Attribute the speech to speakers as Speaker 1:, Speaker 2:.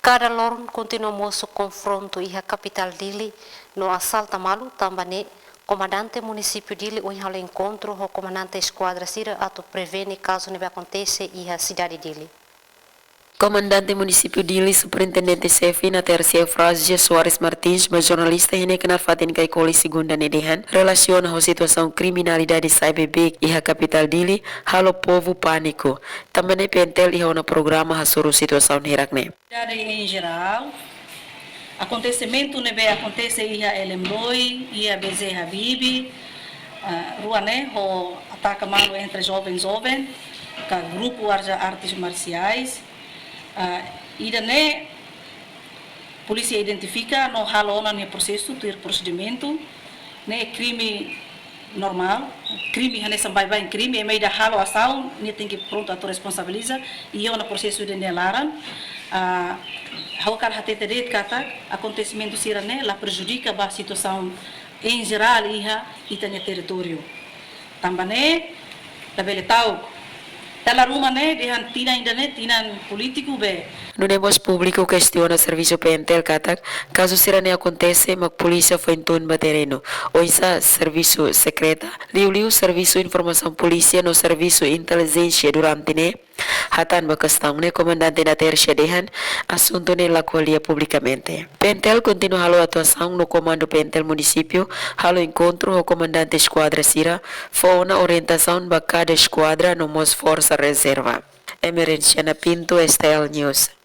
Speaker 1: Cada lorun continua moço confronto e a capital dele no assalto malu também comandante município dele o encontro o comandante esquadra sira ato prevene caso não aconteça e a cidade dele.
Speaker 2: Comandante município dele, superintendente chefe na terceira frase Soares Martins, mas jornalista que na fatin kai koli segunda nedehan, relaciona a situação criminalidade cyberbeak e a capital dele, halo povo pânico. Também pentel e na programa a sobre situação hirakne.
Speaker 3: Em geral, acontecimento nebe acontece ia Elemboi, ia Bezerra Bibi, Ruané, o ataque malo entre jovens, com grupo artes marciais. Ida ne polícia identifica no halona ne processo ter procedimento ne crime normal crime hane sambai vai crime e meida halo ação ne tem que pronto a responsabiliza e eu no processo de nelaran hawkar hatete det kata acontecimento sirane la prejudica ba situação em geral iha itanya território tambane la beletau Dalam rumah ne, dengan tinan político be.
Speaker 2: No negócio público questiona serviço pentel katak, caso sirane acontece, mag polícia foi em turno batereno. Ou isa serviço secreta, liu serviço informação polícia no serviço inteligência durante ne, hatan bakastang ne comandante da terceira dehan, assunto ne lakualia publicamente. Pentel continua halo atuação no comando pentel município, halo encontro o comandante esquadra sira, foi uma orientação ba cada esquadra no mos força reserva. Emerência na Pinto, STL News.